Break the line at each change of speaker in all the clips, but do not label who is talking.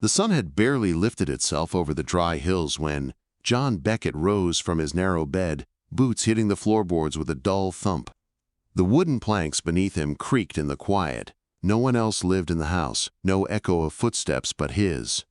The sun had barely lifted itself over the dry hills when John Beckett rose from his narrow bed, boots hitting the floorboards with a dull thump. The wooden planks beneath him creaked in the quiet. No one else lived in the house, no echo of footsteps but his.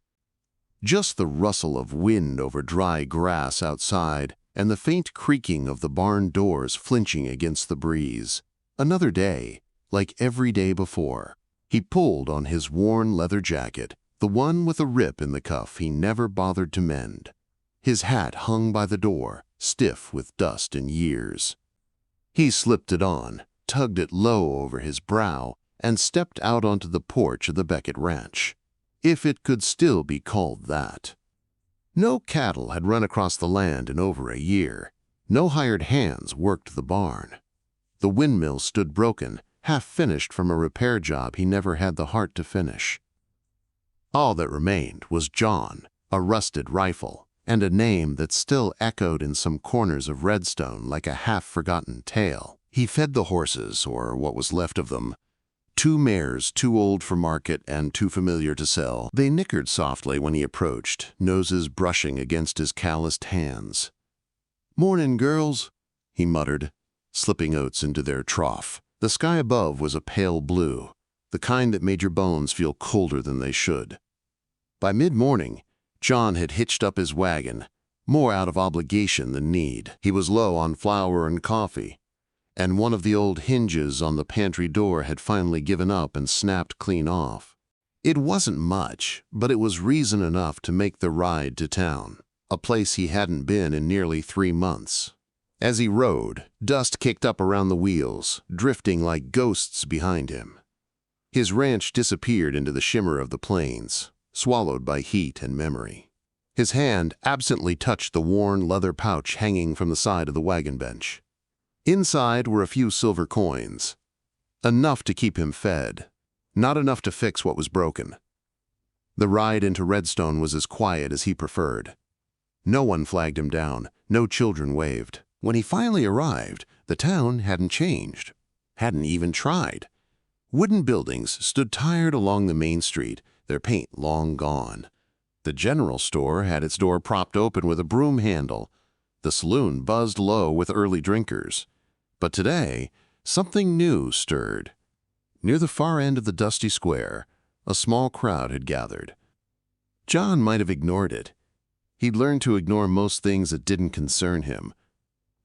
Just the rustle of wind over dry grass outside and the faint creaking of the barn doors flinching against the breeze. Another day, like every day before. He pulled on his worn leather jacket, the one with a rip in the cuff he never bothered to mend. His hat hung by the door, stiff with dust and years. He slipped it on, tugged it low over his brow, and stepped out onto the porch of the Beckett ranch, if it could still be called that. No cattle had run across the land in over a year. No hired hands worked the barn. The windmill stood broken, half-finished from a repair job he never had the heart to finish. All that remained was John, a rusted rifle, and a name that still echoed in some corners of Redstone like a half-forgotten tale. He fed the horses, or what was left of them. 2 mares too old for market and too familiar to sell. They nickered softly when he approached, noses brushing against his calloused hands. "Morning, girls," he muttered, slipping oats into their trough. The sky above was a pale blue, the kind that made your bones feel colder than they should. By mid-morning, John had hitched up his wagon, more out of obligation than need. He was low on flour and coffee, and one of the old hinges on the pantry door had finally given up and snapped clean off. It wasn't much, but it was reason enough to make the ride to town, a place he hadn't been in nearly 3 months. As he rode, dust kicked up around the wheels, drifting like ghosts behind him. His ranch disappeared into the shimmer of the plains, swallowed by heat and memory. His hand absently touched the worn leather pouch hanging from the side of the wagon bench. Inside were a few silver coins, enough to keep him fed, not enough to fix what was broken. The ride into Redstone was as quiet as he preferred. No one flagged him down, no children waved. When he finally arrived, the town hadn't changed, hadn't even tried. Wooden buildings stood tired along the main street, their paint long gone. The general store had its door propped open with a broom handle. The saloon buzzed low with early drinkers. But today, something new stirred. Near the far end of the dusty square, a small crowd had gathered. John might have ignored it. He'd learned to ignore most things that didn't concern him.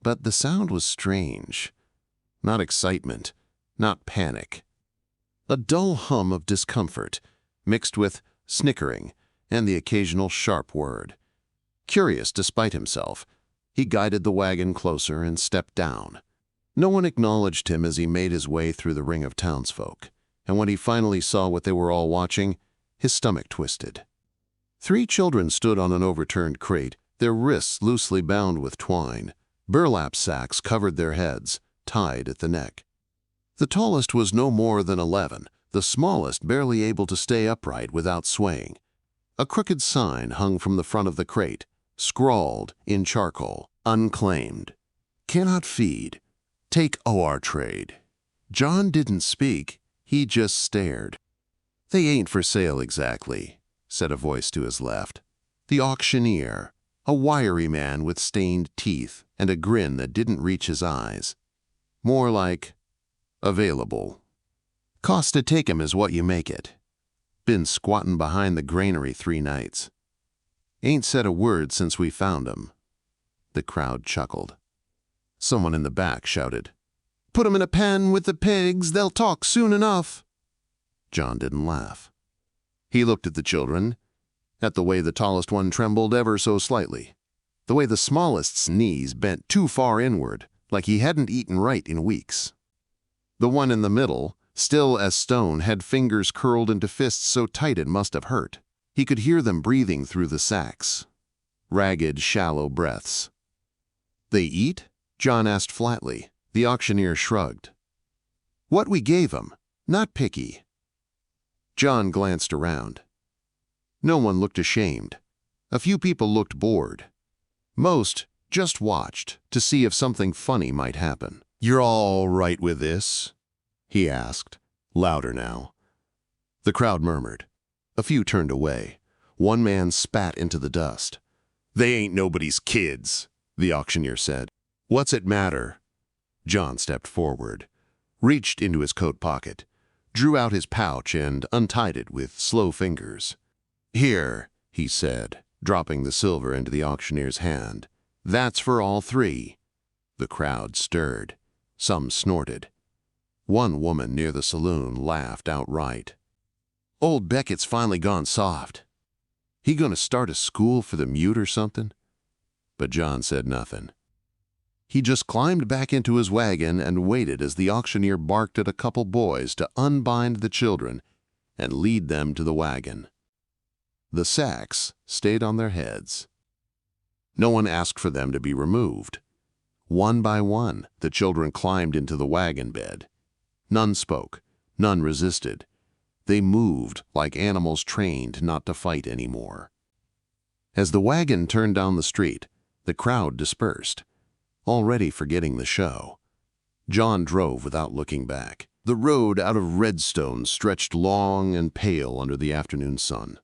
But the sound was strange. Not excitement, not panic. A dull hum of discomfort, mixed with snickering and the occasional sharp word. Curious despite himself, he guided the wagon closer and stepped down. No one acknowledged him as he made his way through the ring of townsfolk, and when he finally saw what they were all watching, his stomach twisted. 3 children stood on an overturned crate, their wrists loosely bound with twine. Burlap sacks covered their heads, tied at the neck. The tallest was no more than 11, the smallest barely able to stay upright without swaying. A crooked sign hung from the front of the crate, scrawled in charcoal, "Unclaimed. Cannot feed. Take OR trade." John didn't speak, he just stared. "They ain't for sale exactly," said a voice to his left. The auctioneer, a wiry man with stained teeth and a grin that didn't reach his eyes. More like, "Available. Cost to take 'em is what you make it. Been squatting behind the granary 3 nights. Ain't said a word since we found 'em." The crowd chuckled. Someone in the back shouted, "Put 'em in a pen with the pigs, they'll talk soon enough." John didn't laugh. He looked at the children, at the way the tallest one trembled ever so slightly, the way the smallest's knees bent too far inward, like he hadn't eaten right in weeks. The one in the middle, still as stone, had fingers curled into fists so tight it must have hurt. He could hear them breathing through the sacks. Ragged, shallow breaths. "They eat?" John asked flatly. The auctioneer shrugged. "What we gave 'em, not picky." John glanced around. No one looked ashamed. A few people looked bored. Most just watched to see if something funny might happen. "You're all right with this?" he asked, louder now. The crowd murmured. A few turned away. One man spat into the dust. "They ain't nobody's kids," the auctioneer said. "What's it matter?" John stepped forward, reached into his coat pocket, drew out his pouch and untied it with slow fingers. "Here," he said, dropping the silver into the auctioneer's hand. "That's for all three." The crowd stirred. Some snorted. One woman near the saloon laughed outright. "Old Beckett's finally gone soft. He gonna start a school for the mute or something?" But John said nothing. He just climbed back into his wagon and waited as the auctioneer barked at a couple boys to unbind the children and lead them to the wagon. The sacks stayed on their heads. No one asked for them to be removed. One by one, the children climbed into the wagon bed. None spoke, none resisted. They moved like animals trained not to fight anymore. As the wagon turned down the street, the crowd dispersed, already forgetting the show. John drove without looking back. The road out of Redstone stretched long and pale under the afternoon sun.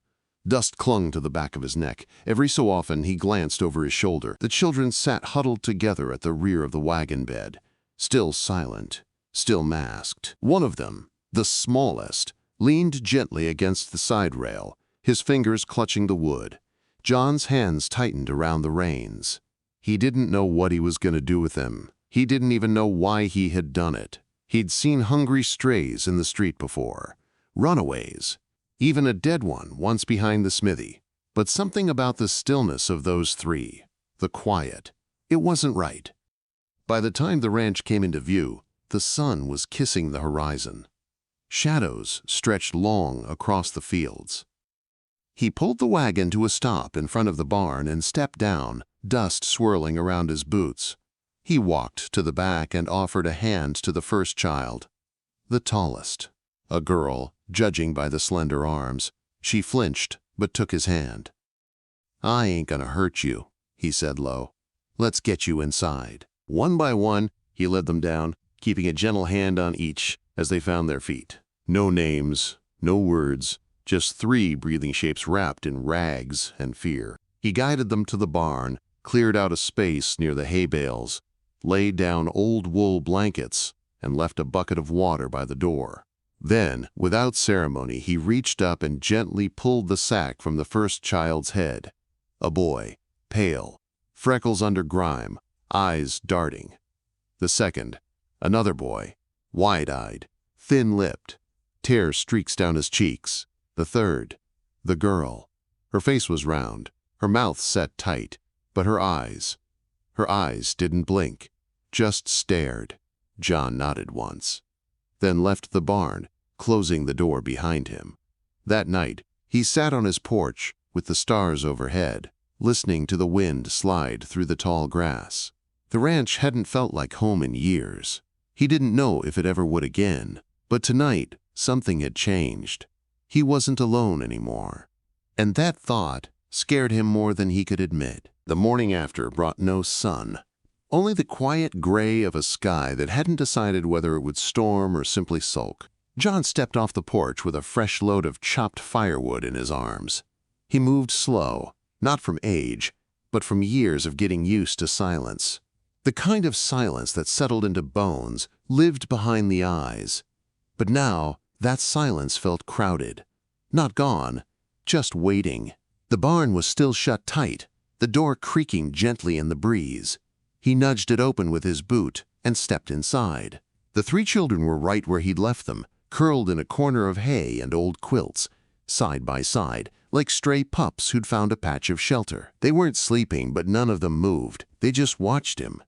Dust clung to the back of his neck. Every so often he glanced over his shoulder. The children sat huddled together at the rear of the wagon bed, still silent, still masked. One of them, the smallest, leaned gently against the side rail, his fingers clutching the wood. John's hands tightened around the reins. He didn't know what he was going to do with them. He didn't even know why he had done it. He'd seen hungry strays in the street before, runaways, even a dead one once behind the smithy. But something about the stillness of those three, the quiet, it wasn't right. By the time the ranch came into view, the sun was kissing the horizon. Shadows stretched long across the fields. He pulled the wagon to a stop in front of the barn and stepped down, dust swirling around his boots. He walked to the back and offered a hand to the first child, the tallest, a girl, judging by the slender arms. She flinched, but took his hand. "I ain't gonna hurt you," he said low. "Let's get you inside." One by one, he led them down, keeping a gentle hand on each as they found their feet. No names, no words, just three breathing shapes wrapped in rags and fear. He guided them to the barn, cleared out a space near the hay bales, laid down old wool blankets, and left a bucket of water by the door. Then, without ceremony, he reached up and gently pulled the sack from the first child's head. A boy, pale, freckles under grime, eyes darting. The second, another boy, wide-eyed, thin-lipped, tear streaks down his cheeks. The third, the girl. Her face was round, her mouth set tight, but her eyes didn't blink, just stared. John nodded once, then left the barn, closing the door behind him. That night, he sat on his porch with the stars overhead, listening to the wind slide through the tall grass. The ranch hadn't felt like home in years. He didn't know if it ever would again, but tonight, something had changed. He wasn't alone anymore. And that thought scared him more than he could admit. The morning after brought no sun, only the quiet gray of a sky that hadn't decided whether it would storm or simply sulk. John stepped off the porch with a fresh load of chopped firewood in his arms. He moved slow, not from age, but from years of getting used to silence. The kind of silence that settled into bones, lived behind the eyes. But now, that silence felt crowded. Not gone, just waiting. The barn was still shut tight, the door creaking gently in the breeze. He nudged it open with his boot and stepped inside. The three children were right where he'd left them, curled in a corner of hay and old quilts, side by side, like stray pups who'd found a patch of shelter. They weren't sleeping, but none of them moved. They just watched him.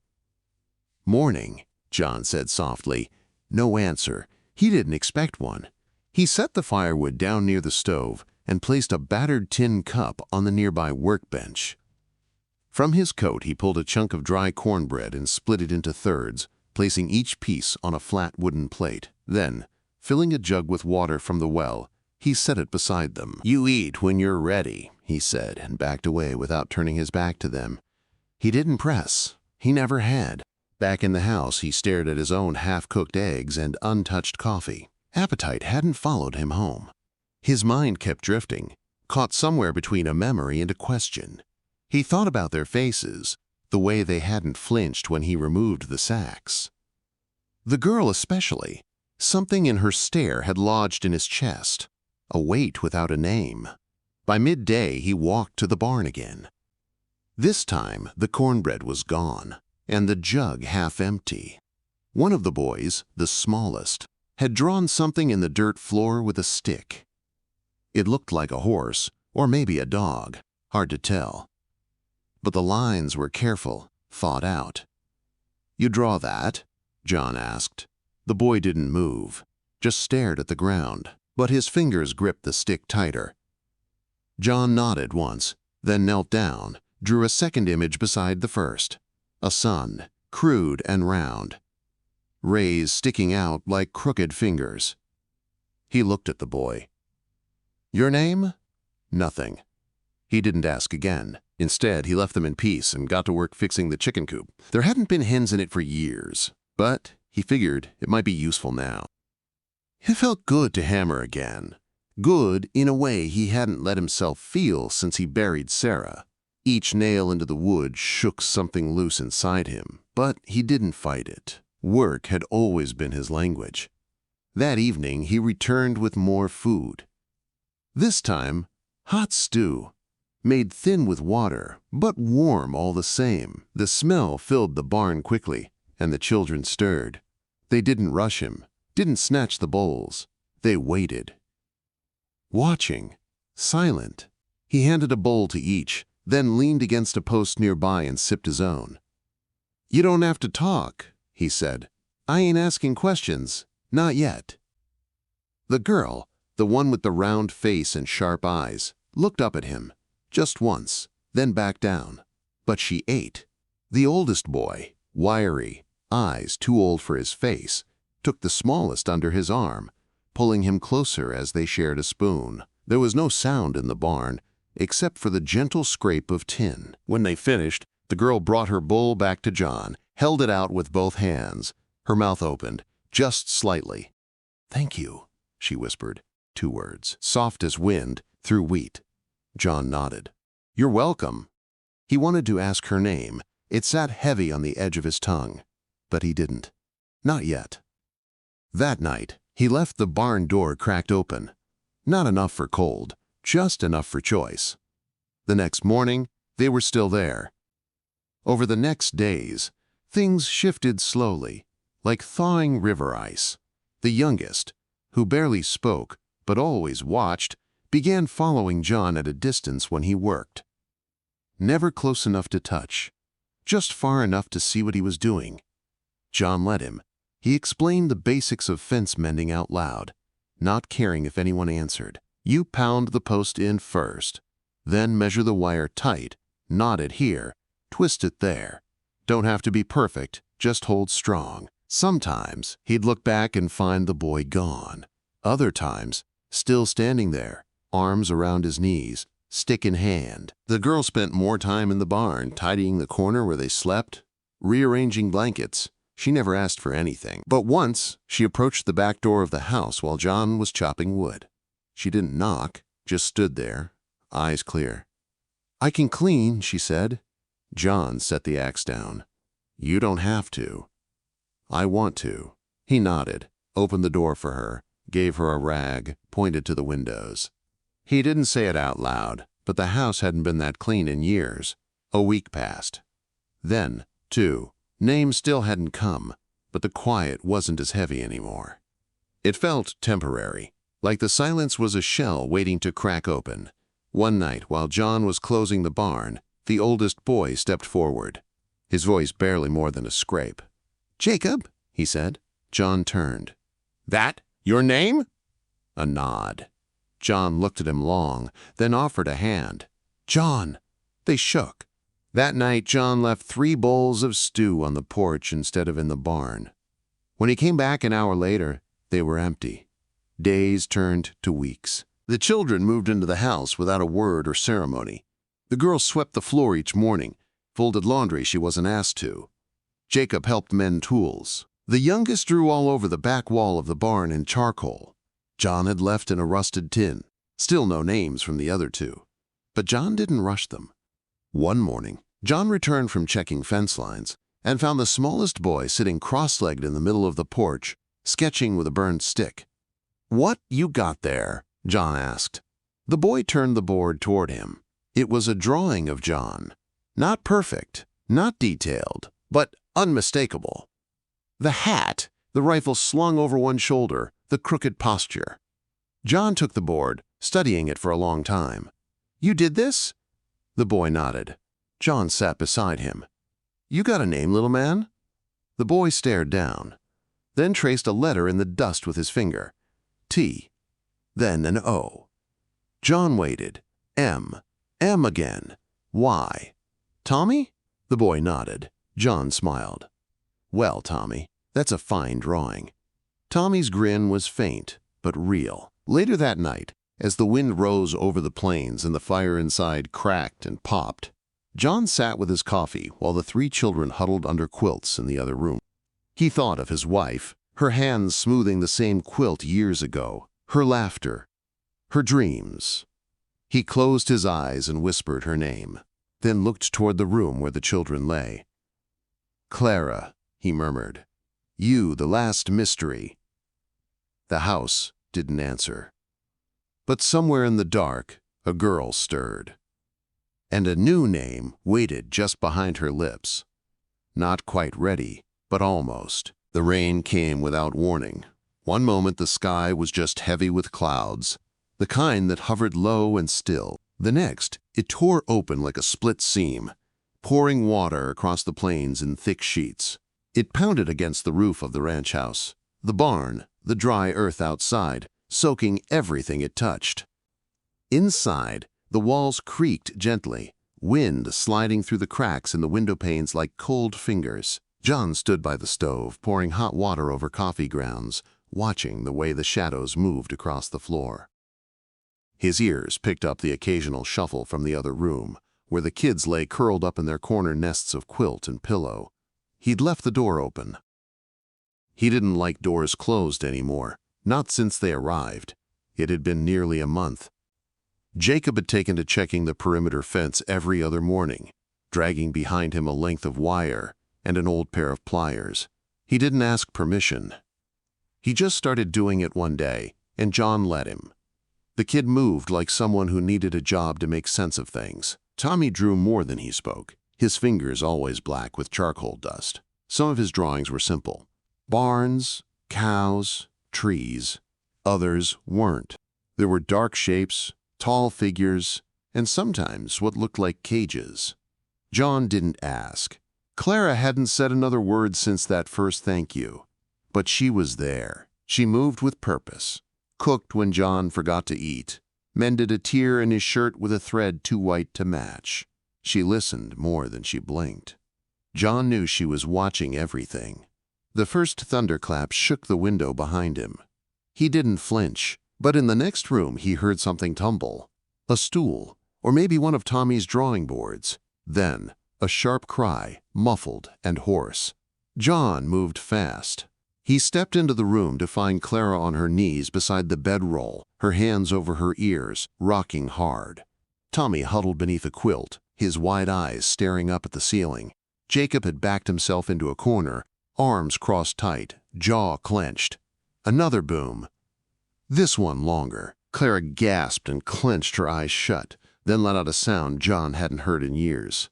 "Morning," John said softly. No answer. He didn't expect one. He set the firewood down near the stove and placed a battered tin cup on the nearby workbench. From his coat, he pulled a chunk of dry cornbread and split it into thirds, placing each piece on a flat wooden plate. Then, filling a jug with water from the well, he set it beside them. "You eat when you're ready," he said, and backed away without turning his back to them. He didn't press. He never had. Back in the house, he stared at his own half-cooked eggs and untouched coffee. Appetite hadn't followed him home. His mind kept drifting, caught somewhere between a memory and a question. He thought about their faces, the way they hadn't flinched when he removed the sacks. The girl especially. Something in her stare had lodged in his chest, a weight without a name. By midday, he walked to the barn again. This time, the cornbread was gone, and the jug half empty. One of the boys, the smallest, had drawn something in the dirt floor with a stick. It looked like a horse, or maybe a dog, hard to tell. But the lines were careful, thought out. "You draw that?" John asked. The boy didn't move, just stared at the ground, but his fingers gripped the stick tighter. John nodded once, then knelt down, drew a second image beside the first. A sun, crude and round. Rays sticking out like crooked fingers. He looked at the boy. "Your name?" "Nothing." He didn't ask again. Instead, he left them in peace and got to work fixing the chicken coop. There hadn't been hens in it for years, but he figured it might be useful now. It felt good to hammer again. Good in a way he hadn't let himself feel since he buried Sarah. Each nail into the wood shook something loose inside him, but he didn't fight it. Work had always been his language. That evening, he returned with more food. This time, hot stew, made thin with water, but warm all the same. The smell filled the barn quickly, and the children stirred. They didn't rush him, didn't snatch the bowls. They waited. Watching, silent. He handed a bowl to each, then leaned against a post nearby and sipped his own. "You don't have to talk," he said. "I ain't asking questions, not yet." The girl, the one with the round face and sharp eyes, looked up at him, just once, then back down. But she ate. The oldest boy, wiry, eyes too old for his face, took the smallest under his arm, pulling him closer as they shared a spoon. There was no sound in the barn, except for the gentle scrape of tin. When they finished, the girl brought her bowl back to John, held it out with both hands. Her mouth opened, just slightly. "Thank you," she whispered, 2 words, soft as wind, through wheat. John nodded. "You're welcome." He wanted to ask her name. It sat heavy on the edge of his tongue, but he didn't. Not yet. That night, he left the barn door cracked open. Not enough for cold, just enough for choice. The next morning, they were still there. Over the next days, things shifted slowly, like thawing river ice. The youngest, who barely spoke but always watched, began following John at a distance when he worked. Never close enough to touch, just far enough to see what he was doing. John let him. He explained the basics of fence mending out loud, not caring if anyone answered. "You pound the post in first, then measure the wire tight, knot it here, twist it there. Don't have to be perfect, just hold strong." Sometimes he'd look back and find the boy gone. Other times, still standing there, arms around his knees, stick in hand. The girl spent more time in the barn, tidying the corner where they slept, rearranging blankets. She never asked for anything. But once, she approached the back door of the house while John was chopping wood. She didn't knock, just stood there, eyes clear. "I can clean," she said. John set the axe down. "You don't have to." "I want to." He nodded, opened the door for her, gave her a rag, pointed to the windows. He didn't say it out loud, but the house hadn't been that clean in years. A week passed. Then, too, name still hadn't come, but the quiet wasn't as heavy anymore. It felt temporary, like the silence was a shell waiting to crack open. One night, while John was closing the barn, the oldest boy stepped forward, his voice barely more than a scrape. "Jacob," he said. John turned. "That your name?" A nod. John looked at him long, then offered a hand. "John!" They shook. That night, John left 3 bowls of stew on the porch instead of in the barn. When he came back an hour later, they were empty. Days turned to weeks. The children moved into the house without a word or ceremony. The girl swept the floor each morning, folded laundry she wasn't asked to. Jacob helped mend tools. The youngest drew all over the back wall of the barn in charcoal. John had left in a rusted tin. Still no names from the other two. But John didn't rush them. One morning, John returned from checking fence lines and found the smallest boy sitting cross-legged in the middle of the porch, sketching with a burned stick. "What you got there?" John asked. The boy turned the board toward him. It was a drawing of John. Not perfect, not detailed, but unmistakable. The hat, the rifle slung over one shoulder, the crooked posture. John took the board, studying it for a long time. "You did this?" The boy nodded. John sat beside him. "You got a name, little man?" The boy stared down, then traced a letter in the dust with his finger. T. Then an O. John waited. M. M again. Y. "Tommy?" The boy nodded. John smiled. "Well, Tommy, that's a fine drawing." Tommy's grin was faint, but real. Later that night, as the wind rose over the plains and the fire inside cracked and popped, John sat with his coffee while the three children huddled under quilts in the other room. He thought of his wife, her hands smoothing the same quilt years ago, her laughter, her dreams. He closed his eyes and whispered her name, then looked toward the room where the children lay. "Clara," he murmured, "you, the last mystery." The house didn't answer. But somewhere in the dark, a girl stirred. And a new name waited just behind her lips. Not quite ready, but almost. The rain came without warning. One moment the sky was just heavy with clouds, the kind that hovered low and still. The next, it tore open like a split seam, pouring water across the plains in thick sheets. It pounded against the roof of the ranch house, the barn, the dry earth outside, soaking everything it touched. Inside, the walls creaked gently, wind sliding through the cracks in the window panes like cold fingers. John stood by the stove, pouring hot water over coffee grounds, watching the way the shadows moved across the floor. His ears picked up the occasional shuffle from the other room, where the kids lay curled up in their corner nests of quilt and pillow. He'd left the door open. He didn't like doors closed anymore, not since they arrived. It had been nearly a month. Jacob had taken to checking the perimeter fence every other morning, dragging behind him a length of wire and an old pair of pliers. He didn't ask permission. He just started doing it one day, and John let him. The kid moved like someone who needed a job to make sense of things. Tommy drew more than he spoke, his fingers always black with charcoal dust. Some of his drawings were simple. Barns, cows, trees. Others weren't. There were dark shapes, tall figures, and sometimes what looked like cages. John didn't ask. Clara hadn't said another word since that first thank you. But she was there. She moved with purpose, cooked when John forgot to eat, mended a tear in his shirt with a thread too white to match. She listened more than she blinked. John knew she was watching everything. The first thunderclap shook the window behind him. He didn't flinch, but in the next room he heard something tumble. A stool, or maybe one of Tommy's drawing boards. Then, a sharp cry, muffled and hoarse. John moved fast. He stepped into the room to find Clara on her knees beside the bedroll, her hands over her ears, rocking hard. Tommy huddled beneath a quilt, his wide eyes staring up at the ceiling. Jacob had backed himself into a corner, arms crossed tight, jaw clenched. Another boom. This one longer. Clara gasped and clenched her eyes shut, then let out a sound John hadn't heard in years.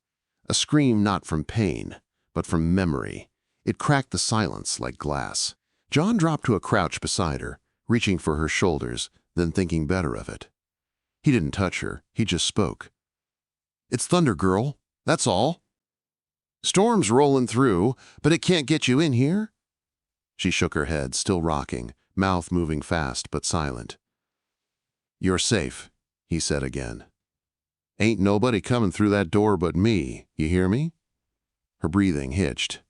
A scream not from pain, but from memory. It cracked the silence like glass. John dropped to a crouch beside her, reaching for her shoulders, then thinking better of it. He didn't touch her, he just spoke. "It's thunder, girl, that's all. Storm's rolling through, but it can't get you in here." She shook her head, still rocking, mouth moving fast but silent. "You're safe," he said again. "Ain't nobody coming through that door but me, you hear me?" Her breathing hitched.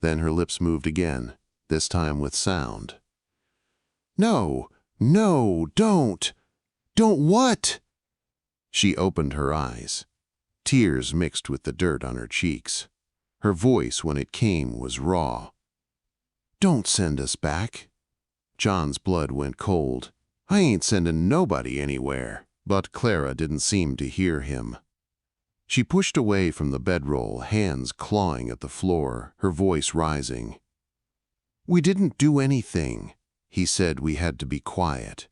Then her lips moved again, this time with sound. "No, no, don't. Don't what?" She opened her eyes. Tears mixed with the dirt on her cheeks. Her voice, when it came, was raw. "Don't send us back." John's blood went cold. I ain't sending nobody anywhere. But Clara didn't seem to hear him. She pushed away from the bedroll, hands clawing at the floor, her voice rising. We didn't do anything. He said we had to be quiet.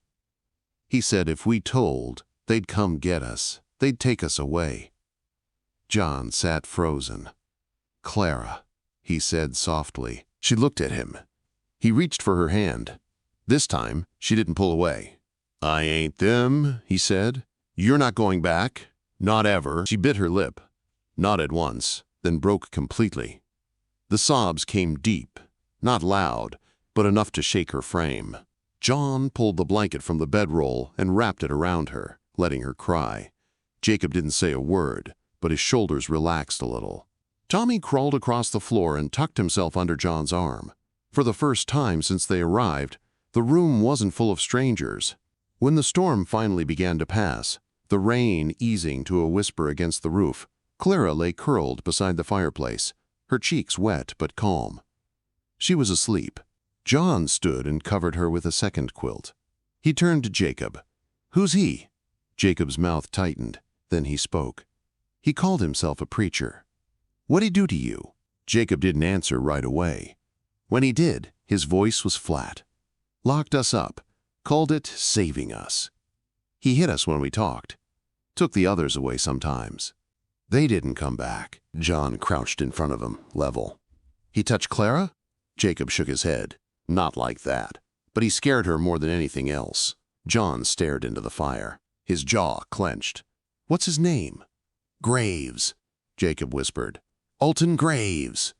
He said if we told, they'd come get us. They'd take us away. John sat frozen. Clara, he said softly. She looked at him. He reached for her hand. This time, she didn't pull away. I ain't them, he said. You're not going back. Not ever. She bit her lip. Nodded once, then broke completely. The sobs came deep, not loud, but enough to shake her frame. John pulled the blanket from the bedroll and wrapped it around her, letting her cry. Jacob didn't say a word, but his shoulders relaxed a little. Tommy crawled across the floor and tucked himself under John's arm. For the first time since they arrived, the room wasn't full of strangers. When the storm finally began to pass, the rain easing to a whisper against the roof, Clara lay curled beside the fireplace, her cheeks wet but calm. She was asleep. John stood and covered her with a second quilt. He turned to Jacob. Who's he? Jacob's mouth tightened. Then he spoke. He called himself a preacher. What'd he do to you? Jacob didn't answer right away. When he did, his voice was flat. Locked us up. Called it saving us. He hit us when we talked. Took the others away sometimes. They didn't come back. John crouched in front of him, level. He touched Clara? Jacob shook his head. Not like that. But he scared her more than anything else. John stared into the fire. His jaw clenched. What's his name? Graves, Jacob whispered. Alton Graves.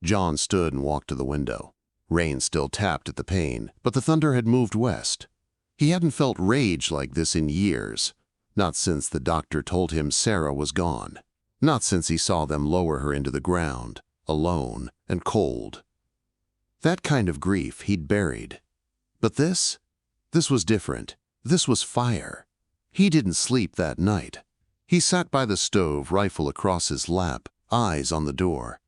John stood and walked to the window. Rain still tapped at the pane, but the thunder had moved west. He hadn't felt rage like this in years. Not since the doctor told him Sarah was gone. Not since he saw them lower her into the ground, alone and cold. That kind of grief he'd buried. But this was different. This was fire. He didn't sleep that night. He sat by the stove, rifle across his lap, eyes on the door.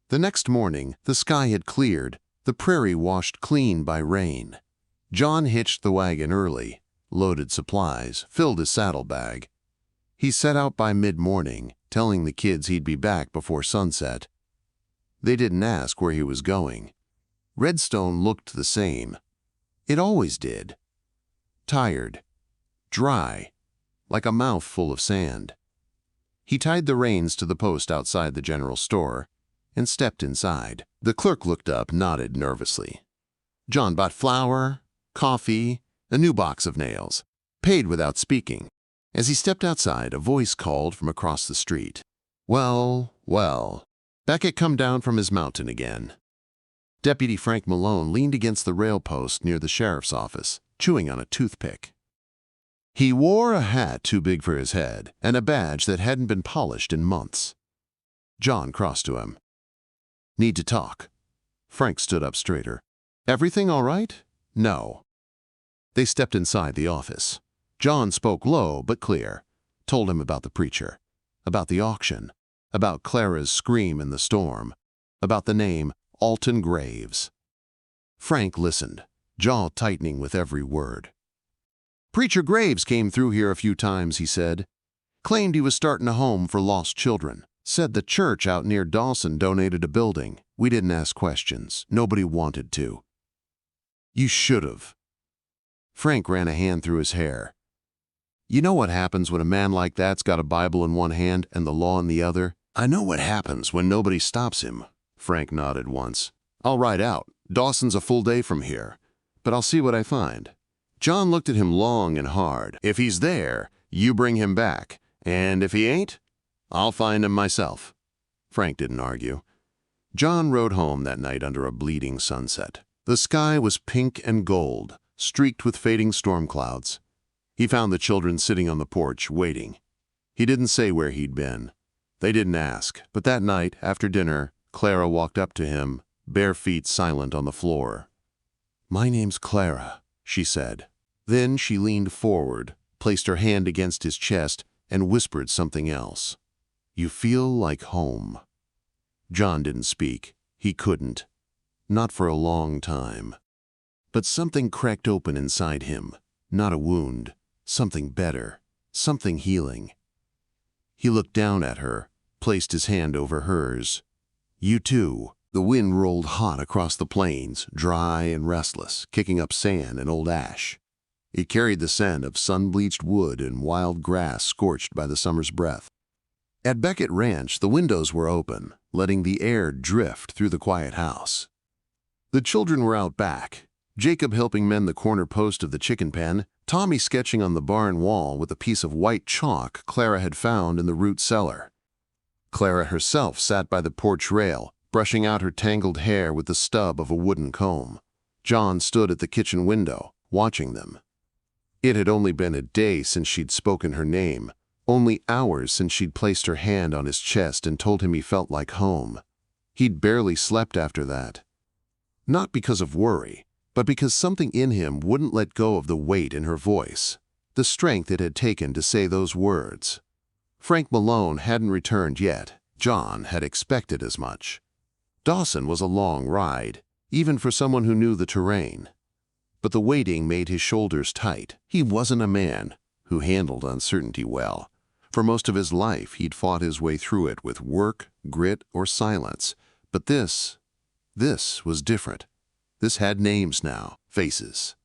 The next morning, the sky had cleared, the prairie washed clean by rain. John hitched the wagon early, loaded supplies, filled his saddlebag. He set out by mid-morning, telling the kids he'd be back before sunset. They didn't ask where he was going. Redstone looked the same. It always did. Tired. Dry. Like a mouth full of sand. He tied the reins to the post outside the general store and stepped inside. The clerk looked up, nodded nervously. John bought flour, coffee, a new box of nails, paid without speaking. As he stepped outside, a voice called from across the street. Well, well. Beckett come down from his mountain again. Deputy Frank Malone leaned against the rail post near the sheriff's office, chewing on a toothpick. He wore a hat too big for his head and a badge that hadn't been polished in months. John crossed to him. Need to talk. Frank stood up straighter. Everything all right? No. They stepped inside the office. John spoke low but clear, told him about the preacher, about the auction, about Clara's scream in the storm, about the name Alton Graves. Frank listened, jaw tightening with every word. Preacher Graves came through here a few times, he said. Claimed he was starting a home for lost children. Said the church out near Dawson donated a building. We didn't ask questions. Nobody wanted to. You should've. Frank ran a hand through his hair. You know what happens when a man like that's got a Bible in one hand and the law in the other? I know what happens when nobody stops him. Frank nodded once. I'll ride out. Dawson's a full day from here. But I'll see what I find. John looked at him long and hard. If he's there, you bring him back. And if he ain't, I'll find him myself. Frank didn't argue. John rode home that night under a bleeding sunset. The sky was pink and gold, streaked with fading storm clouds. He found the children sitting on the porch, waiting. He didn't say where he'd been. They didn't ask, but that night, after dinner, Clara walked up to him, bare feet silent on the floor. My name's Clara, she said. Then she leaned forward, placed her hand against his chest, and whispered something else. You feel like home. John didn't speak. He couldn't. Not for a long time. But something cracked open inside him. not a wound, something better, something healing. He looked down at her, placed his hand over hers. "You too." The wind rolled hot across the plains, dry and restless, kicking up sand and old ash. It carried the scent of sun-bleached wood and wild grass scorched by the summer's breath. At Beckett Ranch, the windows were open, letting the air drift through the quiet house. The children were out back, Jacob helping mend the corner post of the chicken pen, Tommy sketching on the barn wall with a piece of white chalk Clara had found in the root cellar. Clara herself sat by the porch rail, brushing out her tangled hair with the stub of a wooden comb. John stood at the kitchen window, watching them. It had only been a day since she'd spoken her name, only hours since she'd placed her hand on his chest and told him he felt like home. He'd barely slept after that. Not because of worry, but because something in him wouldn't let go of the weight in her voice, the strength it had taken to say those words. Frank Malone hadn't returned yet. John had expected as much. Dawson was a long ride, even for someone who knew the terrain. But the waiting made his shoulders tight. He wasn't a man who handled uncertainty well. For most of his life, he'd fought his way through it with work, grit, or silence. But this was different. This had names now, faces.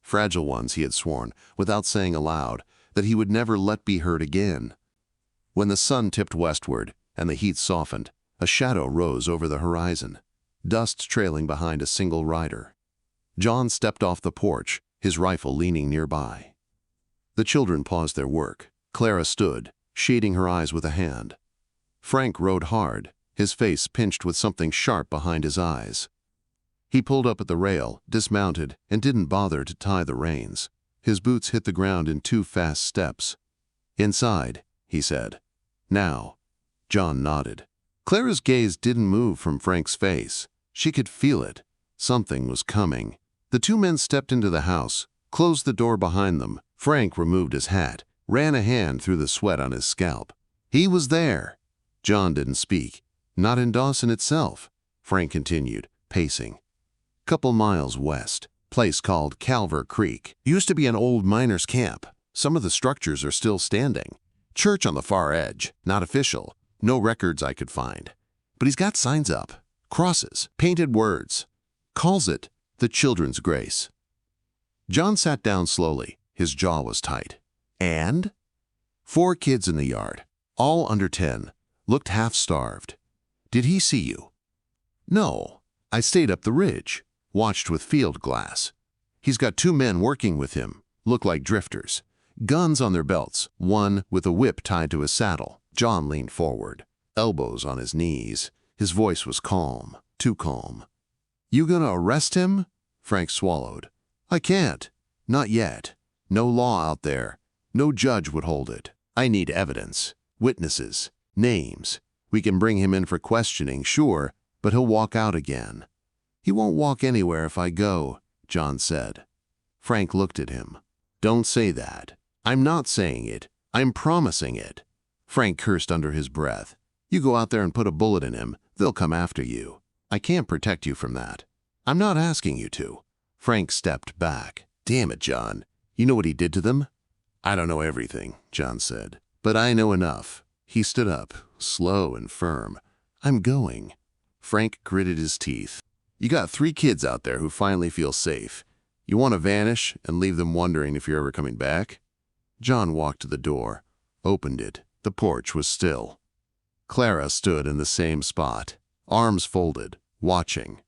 Fragile ones, he had sworn, without saying aloud, that he would never let be heard again. When the sun tipped westward and the heat softened, a shadow rose over the horizon, dust trailing behind a single rider. John stepped off the porch, his rifle leaning nearby. The children paused their work. Clara stood, shading her eyes with a hand. Frank rode hard, his face pinched with something sharp behind his eyes. He pulled up at the rail, dismounted, and didn't bother to tie the reins. His boots hit the ground in 2 fast steps. "Inside," he said. "Now." John nodded. Clara's gaze didn't move from Frank's face. She could feel it. Something was coming. The 2 men stepped into the house, closed the door behind them. Frank removed his hat, ran a hand through the sweat on his scalp. He was there. John didn't speak. Not in Dawson itself. Frank continued, pacing. "Couple miles west. Place called Calver Creek. Used to be an old miners' camp. Some of the structures are still standing. Church on the far edge. Not official. No records I could find. But he's got signs up. Crosses. Painted words. Calls it the Children's Grace." John sat down slowly. His jaw was tight. "And?" 4 kids in the yard. All under 10. Looked half-starved. "Did he see you?" "No. I stayed up the ridge. Watched with field glass. He's got 2 men working with him. Look like drifters. Guns on their belts, one with a whip tied to his saddle." John leaned forward, elbows on his knees. His voice was calm, too calm. "You gonna arrest him?" Frank swallowed. "I can't. Not yet. No law out there. No judge would hold it. I need evidence, witnesses, names. We can bring him in for questioning, sure, but he'll walk out again." "He won't walk anywhere if I go," John said. Frank looked at him. "Don't say that. I'm not saying it. I'm promising it." Frank cursed under his breath. "You go out there and put a bullet in him, they'll come after you. I can't protect you from that. I'm not asking you to." Frank stepped back. "Damn it, John. You know what he did to them?" "I don't know everything," John said, "but I know enough." He stood up, slow and firm. "I'm going." Frank gritted his teeth. "You got 3 kids out there who finally feel safe. You want to vanish and leave them wondering if you're ever coming back?" John walked to the door, opened it. The porch was still. Clara stood in the same spot, arms folded, watching.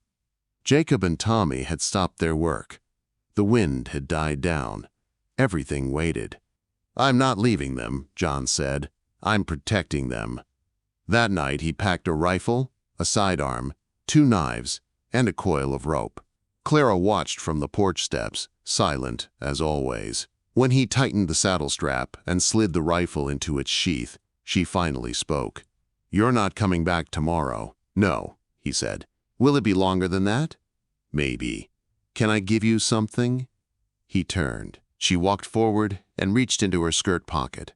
Jacob and Tommy had stopped their work. The wind had died down. Everything waited. "I'm not leaving them," John said. "I'm protecting them." That night he packed a rifle, a sidearm, 2 knives, and a coil of rope. Clara watched from the porch steps, silent as always. When he tightened the saddle strap and slid the rifle into its sheath, she finally spoke. "You're not coming back tomorrow." "No," he said. "Will it be longer than that?" "Maybe. Can I give you something?" He turned. She walked forward and reached into her skirt pocket,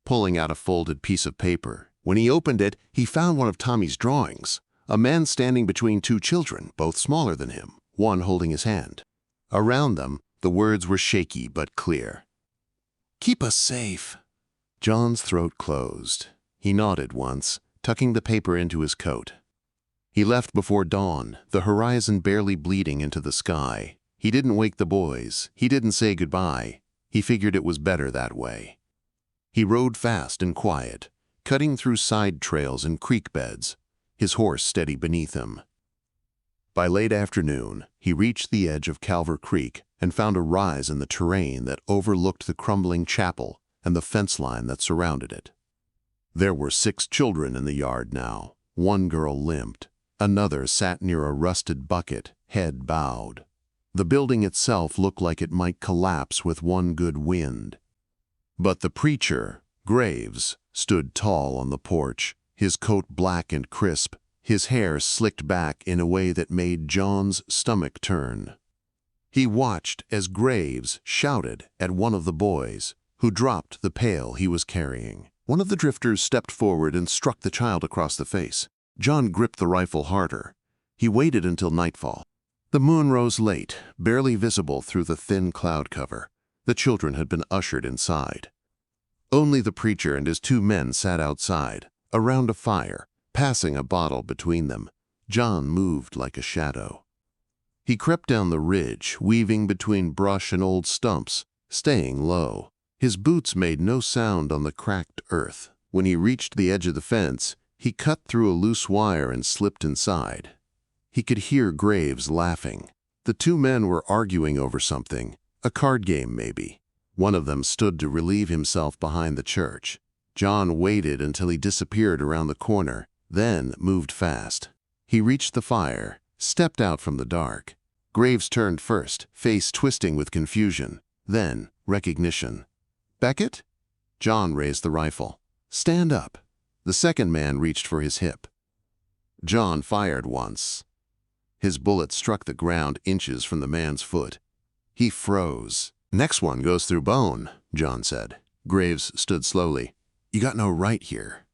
pulling out a folded piece of paper. When he opened it, he found one of Tommy's drawings, a man standing between 2 children, both smaller than him, one holding his hand. Around them, The words were shaky but clear. "Keep us safe." John's throat closed. He nodded once, tucking the paper into his coat. He left before dawn, the horizon barely bleeding into the sky. He didn't wake the boys. He didn't say goodbye. He figured it was better that way. He rode fast and quiet, cutting through side trails and creek beds, his horse steady beneath him. By late afternoon, he reached the edge of Calver Creek and found a rise in the terrain that overlooked the crumbling chapel and the fence line that surrounded it. There were 6 children in the yard now. One girl limped. Another sat near a rusted bucket, head bowed. The building itself looked like it might collapse with one good wind. But the preacher, Graves, stood tall on the porch, his coat black and crisp, his hair slicked back in a way that made John's stomach turn. He watched as Graves shouted at one of the boys, who dropped the pail he was carrying. One of the drifters stepped forward and struck the child across the face. John gripped the rifle harder. He waited until nightfall. The moon rose late, barely visible through the thin cloud cover. The children had been ushered inside. Only the preacher and his 2 men sat outside, around a fire, passing a bottle between them. John moved like a shadow. He crept down the ridge, weaving between brush and old stumps, staying low. His boots made no sound on the cracked earth. When he reached the edge of the fence, he cut through a loose wire and slipped inside. He could hear Graves laughing. The 2 men were arguing over something, a card game maybe. One of them stood to relieve himself behind the church. John waited until he disappeared around the corner, then moved fast. He reached the fire, stepped out from the dark. Graves turned first, face twisting with confusion, then recognition. "Beckett?" John raised the rifle. "Stand up." The second man reached for his hip. John fired once. His bullet struck the ground inches from the man's foot. He froze. "Next one goes through bone," John said. Graves stood slowly. "You got no right here."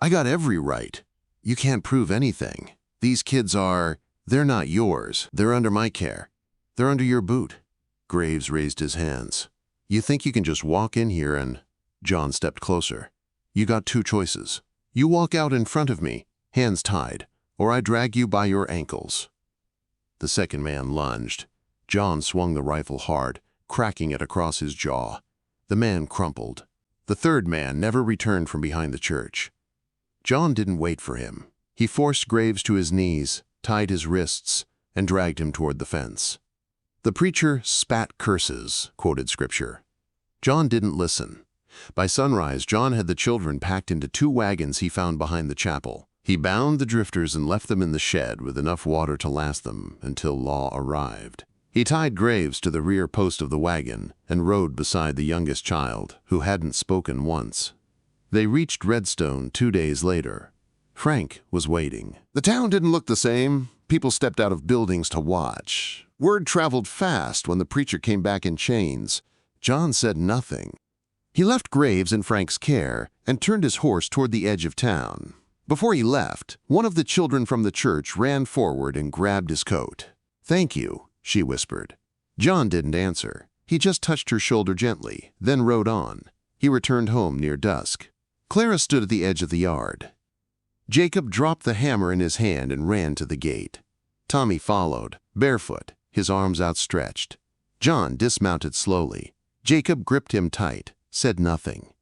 "I got every right. You can't prove anything. These kids they're not yours. They're under my care. They're under your boot." Graves raised his hands. "You think you can just walk in here and—" John stepped closer. "You got 2 choices. You walk out in front of me, hands tied, or I drag you by your ankles." The second man lunged. John swung the rifle hard, cracking it across his jaw. The man crumpled. The third man never returned from behind the church. John didn't wait for him. He forced Graves to his knees, tied his wrists, and dragged him toward the fence. The preacher spat curses, quoted scripture. John didn't listen. By sunrise, John had the children packed into 2 wagons he found behind the chapel. He bound the drifters and left them in the shed with enough water to last them until Law arrived. He tied Graves to the rear post of the wagon and rode beside the youngest child, who hadn't spoken once. They reached Redstone 2 days later. Frank was waiting. The town didn't look the same. People stepped out of buildings to watch. Word traveled fast when the preacher came back in chains. John said nothing. He left Graves in Frank's care and turned his horse toward the edge of town. Before he left, one of the children from the church ran forward and grabbed his coat. "Thank you," she whispered. John didn't answer. He just touched her shoulder gently, then rode on. He returned home near dusk. Clara stood at the edge of the yard. Jacob dropped the hammer in his hand and ran to the gate. Tommy followed, barefoot, his arms outstretched. John dismounted slowly. Jacob gripped him tight, said nothing.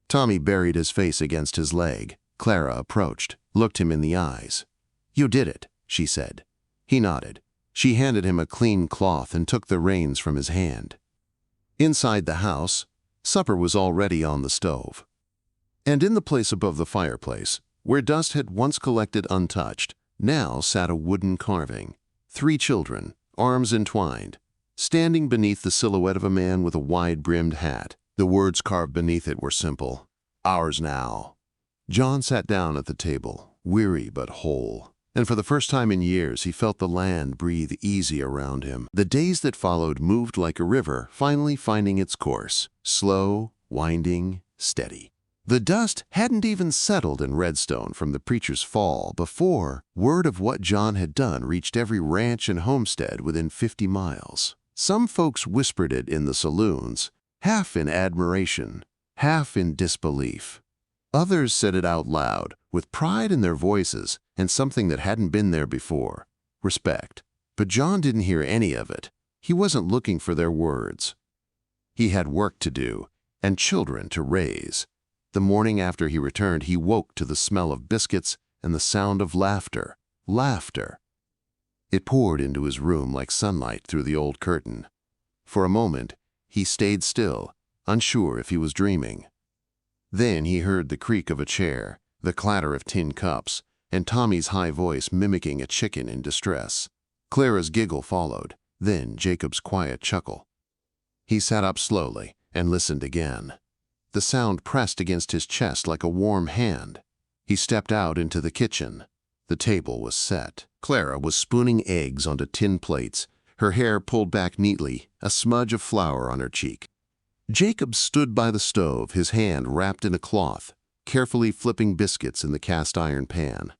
Tommy buried his face against his leg. Clara approached, looked him in the eyes. "You did it," she said. He nodded. She handed him a clean cloth and took the reins from his hand. Inside the house, supper was already on the stove. And in the place above the fireplace, where dust had once collected untouched, now sat a wooden carving. 3 children, arms entwined, standing beneath the silhouette of a man with a wide-brimmed hat. The words carved beneath it were simple. "Ours now." John sat down at the table, weary but whole. And for the first time in years, he felt the land breathe easy around him. The days that followed moved like a river, finally finding its course, slow, winding, steady. The dust hadn't even settled in Redstone from the preacher's fall before word of what John had done reached every ranch and homestead within 50 miles. Some folks whispered it in the saloons, half in admiration, half in disbelief. Others said it out loud, with pride in their voices and something that hadn't been there before, respect. But John didn't hear any of it. He wasn't looking for their words. He had work to do and children to raise. The morning after he returned, he woke to the smell of biscuits and the sound of laughter. Laughter. It poured into his room like sunlight through the old curtain. For a moment, he stayed still, unsure if he was dreaming. Then he heard the creak of a chair, the clatter of tin cups, and Tommy's high voice mimicking a chicken in distress. Clara's giggle followed, then Jacob's quiet chuckle. He sat up slowly and listened again. The sound pressed against his chest like a warm hand. He stepped out into the kitchen. The table was set. Clara was spooning eggs onto tin plates, her hair pulled back neatly, a smudge of flour on her cheek. Jacob stood by the stove, his hand wrapped in a cloth, carefully flipping biscuits in the cast-iron pan.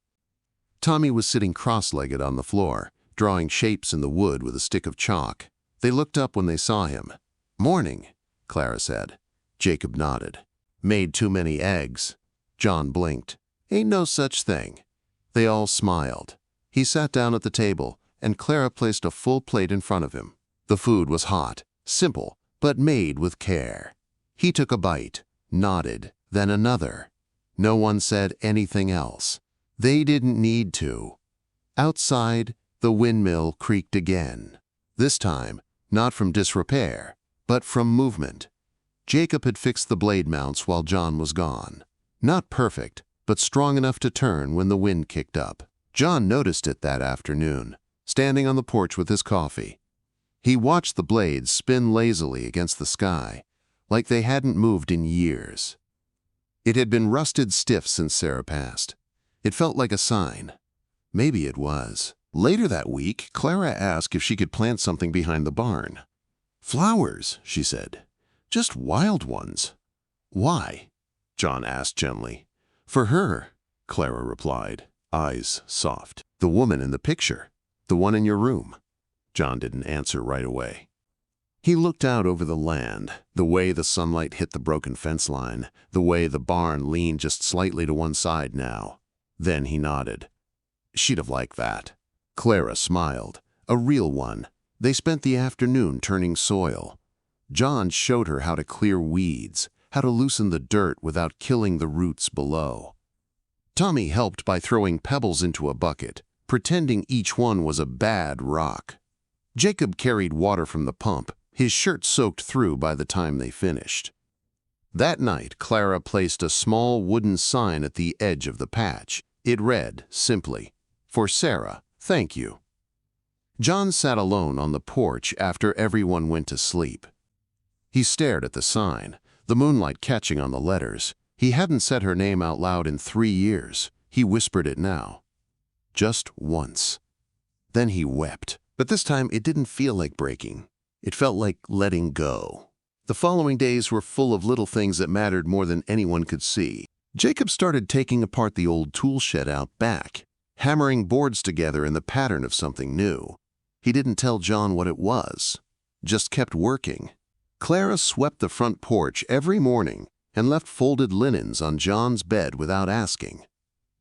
Tommy was sitting cross-legged on the floor, drawing shapes in the wood with a stick of chalk. They looked up when they saw him. "Morning," Clara said. Jacob nodded. "Made too many eggs." John blinked. "Ain't no such thing." They all smiled. He sat down at the table, and Clara placed a full plate in front of him. The food was hot, simple, but made with care. He took a bite, nodded, then another. No one said anything else. They didn't need to. Outside, the windmill creaked again. This time, not from disrepair, but from movement. Jacob had fixed the blade mounts while John was gone. Not perfect, but strong enough to turn when the wind kicked up. John noticed it that afternoon, standing on the porch with his coffee. He watched the blades spin lazily against the sky, like they hadn't moved in years. It had been rusted stiff since Sarah passed. It felt like a sign. Maybe it was. Later that week, Clara asked if she could plant something behind the barn. "Flowers," she said. "Just wild ones." "Why?" John asked gently. "For her," Clara replied, eyes soft. "The woman in the picture, the one in your room." John didn't answer right away. He looked out over the land, the way the sunlight hit the broken fence line, the way the barn leaned just slightly to one side now. Then he nodded. "She'd have liked that." Clara smiled, a real one. They spent the afternoon turning soil. John showed her how to clear weeds, how to loosen the dirt without killing the roots below. Tommy helped by throwing pebbles into a bucket, pretending each one was a bad rock. Jacob carried water from the pump, his shirt soaked through by the time they finished. That night, Clara placed a small wooden sign at the edge of the patch. It read, simply, "For Sarah, thank you." John sat alone on the porch after everyone went to sleep. He stared at the sign, the moonlight catching on the letters. He hadn't said her name out loud in 3 years. He whispered it now. Just once. Then he wept. But this time it didn't feel like breaking. It felt like letting go. The following days were full of little things that mattered more than anyone could see. Jacob started taking apart the old tool shed out back, hammering boards together in the pattern of something new. He didn't tell John what it was, just kept working. Clara swept the front porch every morning and left folded linens on John's bed without asking.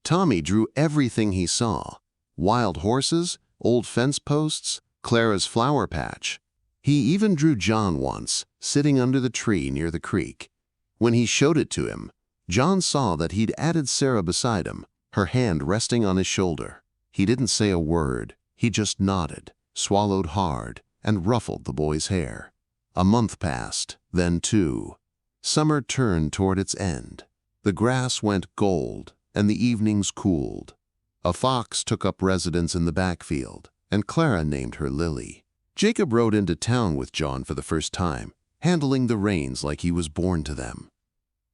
Tommy drew everything he saw: wild horses, old fence posts, Clara's flower patch. He even drew John once, sitting under the tree near the creek. When he showed it to him, John saw that he'd added Sarah beside him, her hand resting on his shoulder. He didn't say a word. He just nodded, swallowed hard, and ruffled the boy's hair. A month passed, then 2. Summer turned toward its end. The grass went gold, and the evenings cooled. A fox took up residence in the backfield, and Clara named her Lily. Jacob rode into town with John for the first time, handling the reins like he was born to them.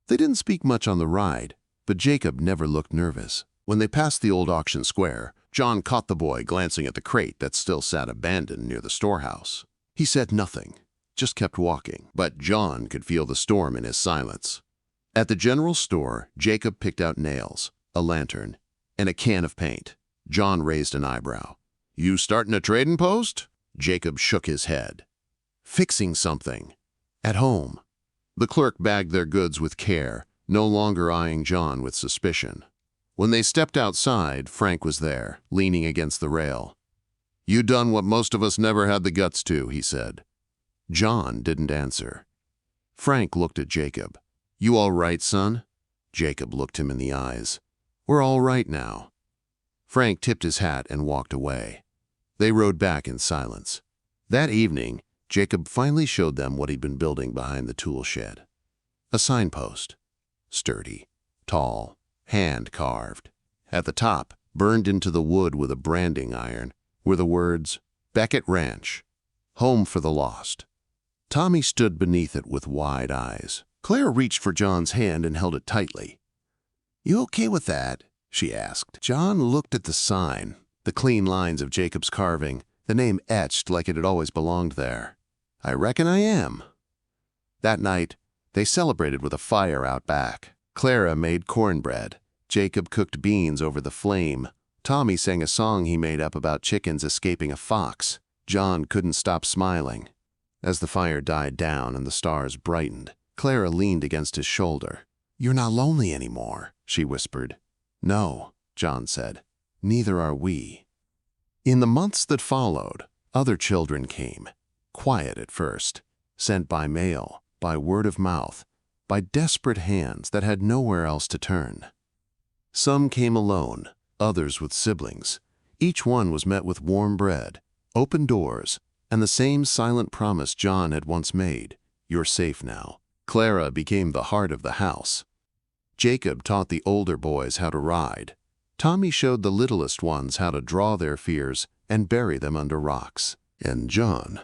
They didn't speak much on the ride, but Jacob never looked nervous. When they passed the old auction square, John caught the boy glancing at the crate that still sat abandoned near the storehouse. He said nothing, just kept walking, but John could feel the storm in his silence. At the general store, Jacob picked out nails, a lantern, and a can of paint. John raised an eyebrow. "You starting a trading post?" Jacob shook his head. fixing something. At home. The clerk bagged their goods with care, no longer eyeing John with suspicion. When they stepped outside, Frank was there, leaning against the rail. "You done what most of us never had the guts to," he said. John didn't answer. Frank looked at Jacob. "You all right, son?" Jacob looked him in the eyes. "We're all right now." Frank tipped his hat and walked away. They rode back in silence. That evening, Jacob finally showed them what he'd been building behind the tool shed. A signpost. Sturdy, tall, hand-carved. At the top, burned into the wood with a branding iron, were the words, "Beckett Ranch, home for the lost." Tommy stood beneath it with wide eyes. Claire reached for John's hand and held it tightly. "You okay with that?" she asked. John looked at the sign, the clean lines of Jacob's carving, the name etched like it had always belonged there. "I reckon I am." That night, they celebrated with a fire out back. Clara made cornbread. Jacob cooked beans over the flame. Tommy sang a song he made up about chickens escaping a fox. John couldn't stop smiling. As the fire died down and the stars brightened, Clara leaned against his shoulder. "You're not lonely anymore," she whispered. "No," John said. "Neither are we." In the months that followed, other children came. Quiet at first, sent by mail, by word of mouth, by desperate hands that had nowhere else to turn. Some came alone, others with siblings. Each one was met with warm bread, open doors, and the same silent promise John had once made: "You're safe now." Clara became the heart of the house. Jacob taught the older boys how to ride. Tommy showed the littlest ones how to draw their fears and bury them under rocks. And John,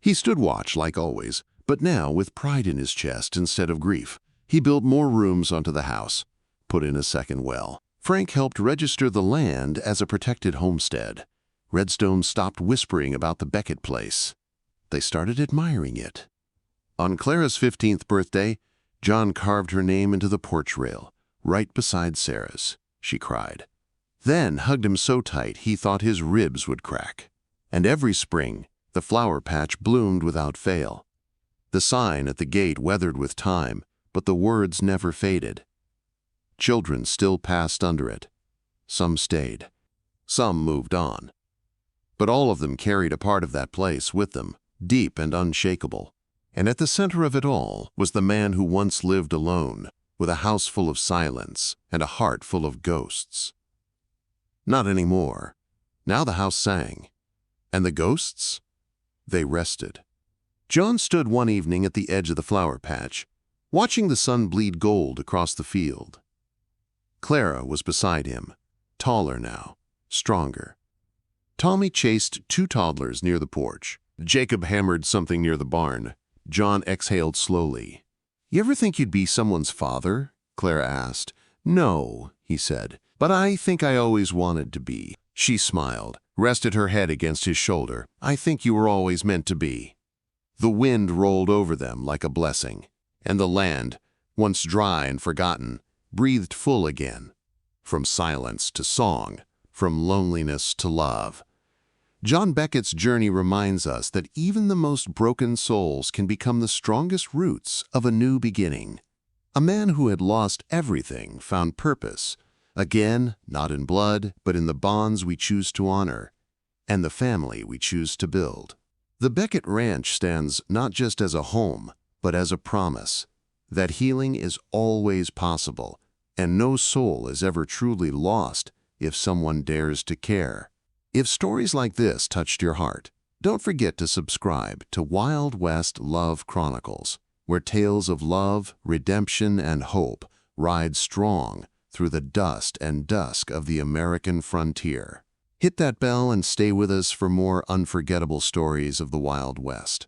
he stood watch like always, but now with pride in his chest instead of grief. He built more rooms onto the house, put in a second well. Frank helped register the land as a protected homestead. Redstone stopped whispering about the Beckett place. They started admiring it. On Clara's 15th birthday, John carved her name into the porch rail, right beside Sarah's. She cried. Then hugged him so tight he thought his ribs would crack. And every spring, the flower patch bloomed without fail. The sign at the gate weathered with time, but the words never faded. Children still passed under it. Some stayed. Some moved on. But all of them carried a part of that place with them, deep and unshakable. And at the center of it all was the man who once lived alone, with a house full of silence and a heart full of ghosts. Not anymore. Now the house sang. And the ghosts? They rested. John stood one evening at the edge of the flower patch, watching the sun bleed gold across the field. Clara was beside him, taller now, stronger. Tommy chased two toddlers near the porch. Jacob hammered something near the barn. John exhaled slowly. "You ever think you'd be someone's father?" Clara asked. "No," he said, "but I think I always wanted to be." She smiled, rested her head against his shoulder. "I think you were always meant to be." The wind rolled over them like a blessing, and the land, once dry and forgotten, breathed full again. From silence to song, from loneliness to love. John Beckett's journey reminds us that even the most broken souls can become the strongest roots of a new beginning. A man who had lost everything found purpose, again, not in blood, but in the bonds we choose to honor, and the family we choose to build. The Beckett Ranch stands not just as a home, but as a promise that healing is always possible, and no soul is ever truly lost if someone dares to care. If stories like this touched your heart, don't forget to subscribe to Wild West Love Chronicles, where tales of love, redemption, and hope ride strong through the dust and dusk of the American frontier. Hit that bell and stay with us for more unforgettable stories of the Wild West.